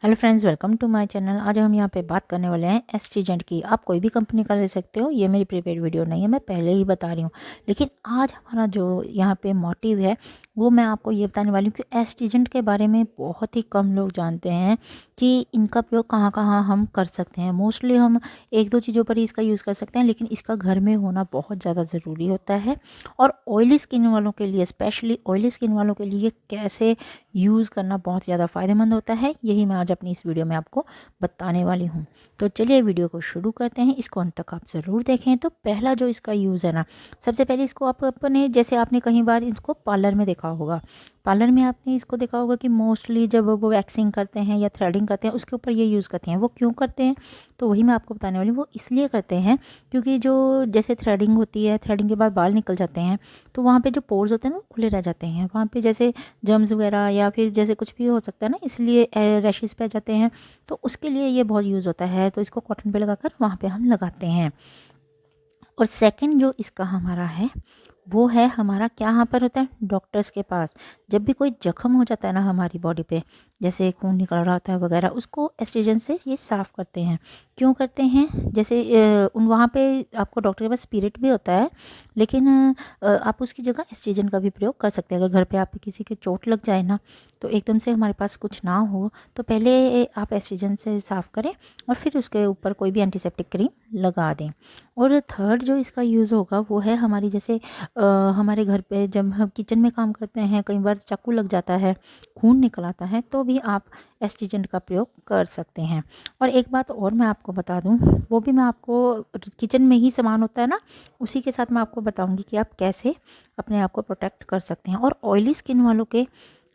Hello friends, welcome to my channel. आज हम यहाँ पे बात करने वाले हैं एस्ट्रीजेंट की। आप कोई भी कंपनी का ले सकते हो, ये मेरी प्रीपेड वीडियो नहीं है, मैं पहले ही बता रही हूँ। लेकिन आज हमारा जो यहाँ पे मोटिव है वो मैं आपको ये बताने वाली हूँ कि एस्ट्रीजेंट के बारे में बहुत ही कम लोग जानते हैं कि इनका प्रयोग कहाँ कहाँ हम कर सकते हैं। मोस्टली हम एक दो चीज़ों पर ही इसका यूज़ कर सकते हैं, लेकिन इसका घर में होना बहुत ज़्यादा ज़रूरी होता है। और ऑयली स्किन वालों के लिए, स्पेशली ऑयली स्किन वालों के लिए कैसे यूज़ करना बहुत ज़्यादा फ़ायदेमंद होता है, यही मैं आज अपनी इस वीडियो में आपको बताने वाली हूँ। तो चलिए वीडियो को शुरू करते हैं। इसको अंत तक आप ज़रूर देखें। तो पहला जो इसका यूज़ है ना, सबसे पहले इसको आप अपने, जैसे आपने कहीं बार इसको पार्लर में देखा होगा, पार्लर में आपने इसको देखा होगा कि मोस्टली जब वो वैक्सिंग करते हैं या थ्रेडिंग करते हैं उसके ऊपर ये यूज़ करते हैं। वो क्यों करते हैं तो वही मैं आपको बताने वाली हूँ। वो इसलिए करते हैं क्योंकि जो जैसे थ्रेडिंग होती है, थ्रेडिंग के बाद बाल निकल जाते हैं, तो वहाँ पे जो पोर्स होते हैं ना वो खुले रह जाते हैं। वहाँ पे जैसे जर्म्स वगैरह या फिर जैसे कुछ भी हो सकता है ना, इसलिए रैशेस पे आ जाते हैं। तो उसके लिए ये बहुत यूज़ होता है। तो इसको कॉटन पे लगाकर वहाँ पे हम लगाते हैं। और सेकंड जो इसका हमारा है वो है हमारा क्या यहाँ पर होता है, डॉक्टर्स के पास जब भी कोई जख्म हो जाता है ना हमारी बॉडी पे, जैसे खून निकल रहा होता है वगैरह, उसको एस्ट्रीजन से ये साफ़ करते हैं। क्यों करते हैं, जैसे उन वहाँ पे आपको डॉक्टर के पास स्पिरिट भी होता है, लेकिन आप उसकी जगह एस्ट्रीजन का भी प्रयोग कर सकते हैं। अगर घर पे आप किसी के चोट लग जाए ना, तो एकदम से हमारे पास कुछ ना हो तो पहले आप एस्ट्रीजन से साफ़ करें और फिर उसके ऊपर कोई भी एंटीसेप्टिक क्रीम लगा दें। और थर्ड जो इसका यूज़ होगा वो है हमारी, जैसे हमारे घर पे जब हम किचन में काम करते हैं, कई बार चाकू लग जाता है, खून निकल आता है, तो भी आप एस्ट्रीजेंट का प्रयोग कर सकते हैं। और एक बात और मैं आपको बता दूं, वो भी मैं आपको, किचन में ही सामान होता है ना, उसी के साथ मैं आपको बताऊंगी कि आप कैसे अपने आप को प्रोटेक्ट कर सकते हैं। और ऑयली स्किन वालों के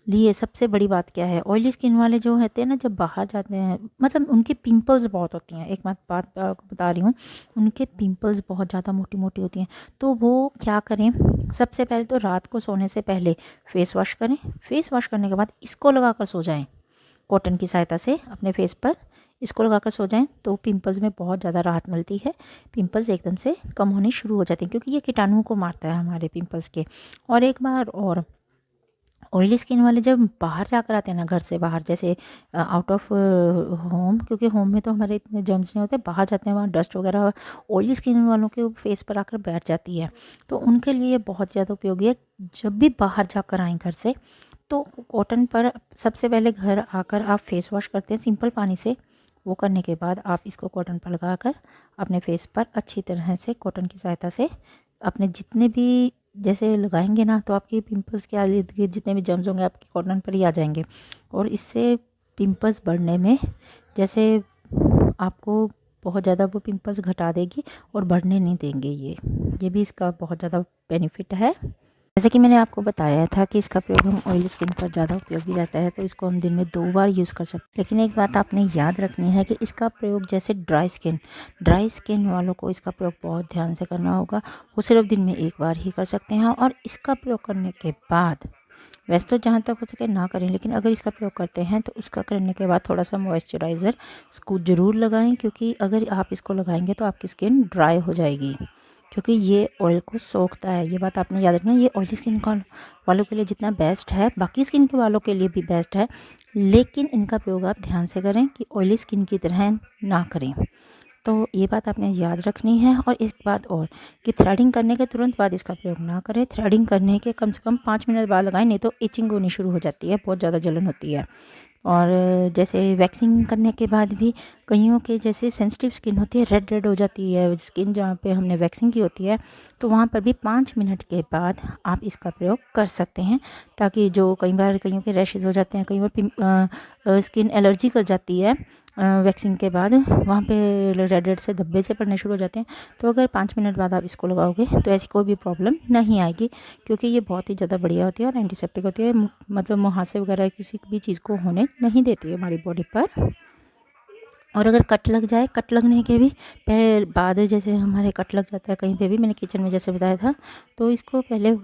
लिए सबसे बड़ी बात क्या है, ऑयली स्किन वाले जो होते हैं ना, जब बाहर जाते हैं, मतलब उनके पिंपल्स बहुत होती हैं। एक बात आपको बता रही हूँ, उनके पिंपल्स बहुत ज़्यादा मोटी मोटी होती हैं। तो वो क्या करें, सबसे पहले तो रात को सोने से पहले फेस वॉश करें। फेस वॉश करने के बाद इसको लगा कर सो जाएं, कॉटन की सहायता से अपने फेस पर इसको लगाकर सो जाएं, तो पिंपल्स में बहुत ज़्यादा राहत मिलती है। पिंपल्स एकदम से कम होने शुरू हो जाते हैं, क्योंकि ये कीटाणुओं को मारता है हमारे पिंपल्स के। और एक बार और, ऑयली स्किन वाले जब बाहर जाकर आते हैं ना, घर से बाहर, जैसे आउट ऑफ होम, क्योंकि होम में तो हमारे इतने जर्म्स नहीं होते, बाहर जाते हैं वहाँ डस्ट वगैरह ऑयली स्किन वालों के फेस पर आकर बैठ जाती है। तो उनके लिए ये बहुत ज़्यादा उपयोगी है। जब भी बाहर जाकर आएँ घर से, तो कॉटन पर सबसे पहले घर आकर आप फेस वॉश करते हैं सिंपल पानी से। वो करने के बाद आप इसको कॉटन पर लगाकर अपने फेस पर अच्छी तरह से कॉटन की सहायता से अपने जितने भी, जैसे लगाएंगे ना, तो आपके पिंपल्स के इर्द गिर्द जितने भी जर्म्स होंगे आपकी कॉटन पर ही आ जाएंगे। और इससे पिंपल्स बढ़ने में, जैसे आपको बहुत ज़्यादा वो पिंपल्स घटा देगी और बढ़ने नहीं देंगे। ये भी इसका बहुत ज़्यादा बेनिफिट है। जैसे कि मैंने आपको बताया था कि इसका प्रयोग हम ऑयली स्किन पर ज़्यादा उपयोगी रहता है, तो इसको हम दिन में 2 बार यूज़ कर सकते हैं। लेकिन एक बात आपने याद रखनी है कि इसका प्रयोग, जैसे ड्राई स्किन वालों को इसका प्रयोग बहुत ध्यान से करना होगा। वो सिर्फ दिन में 1 बार ही कर सकते हैं। और इसका प्रयोग करने के बाद, वैसे तो जहाँ तक हो सके ना करें, लेकिन अगर इसका प्रयोग करते हैं तो उसका करने के बाद थोड़ा सा मॉइस्चराइज़र इसको ज़रूर लगाएं, क्योंकि अगर आप इसको लगाएंगे तो आपकी स्किन ड्राई हो जाएगी, क्योंकि ये ऑयल को सोखता है। ये बात आपने याद रखना है। ये ऑयली स्किन वालों के लिए जितना बेस्ट है, बाकी स्किन के वालों के लिए भी बेस्ट है, लेकिन इनका प्रयोग आप ध्यान से करें कि ऑयली स्किन की तरह ना करें। तो ये बात आपने याद रखनी है। और एक बात और, कि थ्रेडिंग करने के तुरंत बाद इसका प्रयोग ना करें। थ्रेडिंग करने के कम से कम 5 मिनट बाद लगाएं, नहीं तो इचिंग होनी शुरू हो जाती है, बहुत ज़्यादा जलन होती है। और जैसे वैक्सिंग करने के बाद भी कईयों के जैसे सेंसिटिव स्किन होती है, रेड रेड हो जाती है स्किन जहाँ पे हमने वैक्सिंग की होती है, तो वहाँ पर भी 5 मिनट के बाद आप इसका प्रयोग कर सकते हैं, ताकि जो कई बार कईयों के रैशेज़ हो जाते हैं, कई बार स्किन एलर्जी कर जाती है वैक्सिंग के बाद, वहाँ पे रेड रेड से धब्बे से पड़ने शुरू हो जाते हैं। तो अगर 5 मिनट बाद आप इसको लगाओगे तो ऐसी कोई भी प्रॉब्लम नहीं आएगी, क्योंकि ये बहुत ही ज़्यादा बढ़िया होती है और एंटीसेप्टिक होती है। मतलब मुहासे वगैरह किसी भी चीज़ को होने नहीं देती है हमारी बॉडी पर। और अगर कट लग जाए, कट लगने के भी पहले बाद, जैसे हमारे कट लग जाता है कहीं पे भी, मैंने किचन में जैसे बताया था, तो इसको पहले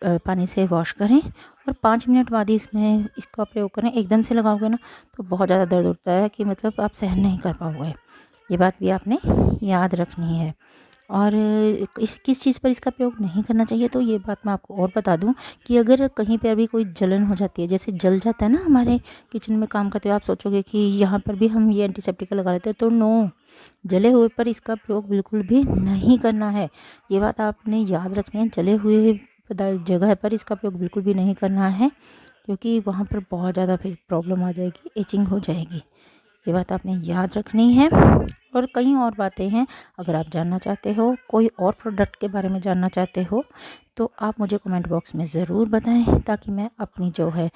पानी से वॉश करें और 5 मिनट बाद ही इसमें इसका प्रयोग करें। एकदम से लगाओगे ना तो बहुत ज़्यादा दर्द होता है कि मतलब आप सहन नहीं कर पाओगे। ये बात भी आपने याद रखनी है। और किस चीज़ पर इसका प्रयोग नहीं करना चाहिए, तो ये बात मैं आपको और बता दूं कि अगर कहीं पर भी कोई जलन हो जाती है, जैसे जल जाता है ना हमारे किचन में काम करते हुए, आप सोचोगे कि यहाँ पर भी हम ये एंटीसेप्टिक लगा लेते हैं, तो नो, जले हुए पर इसका प्रयोग बिल्कुल भी नहीं करना है। ये बात आपने याद रखनी है, जले हुए जगह पर इसका प्रयोग बिल्कुल भी नहीं करना है, क्योंकि वहाँ पर बहुत ज़्यादा फिर प्रॉब्लम आ जाएगी, इचिंग हो जाएगी। ये बात आपने याद रखनी है। और कई और बातें हैं, अगर आप जानना चाहते हो, कोई और प्रोडक्ट के बारे में जानना चाहते हो, तो आप मुझे कमेंट बॉक्स में ज़रूर बताएं, ताकि मैं अपनी जो है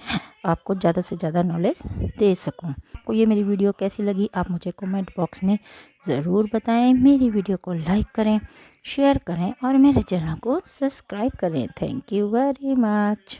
आपको ज़्यादा से ज़्यादा नॉलेज दे सकूं। आपको ये मेरी वीडियो कैसी लगी, आप मुझे कमेंट बॉक्स में ज़रूर बताएं। मेरी वीडियो को लाइक करें, शेयर करें और मेरे चैनल को सब्सक्राइब करें। Thank you very much.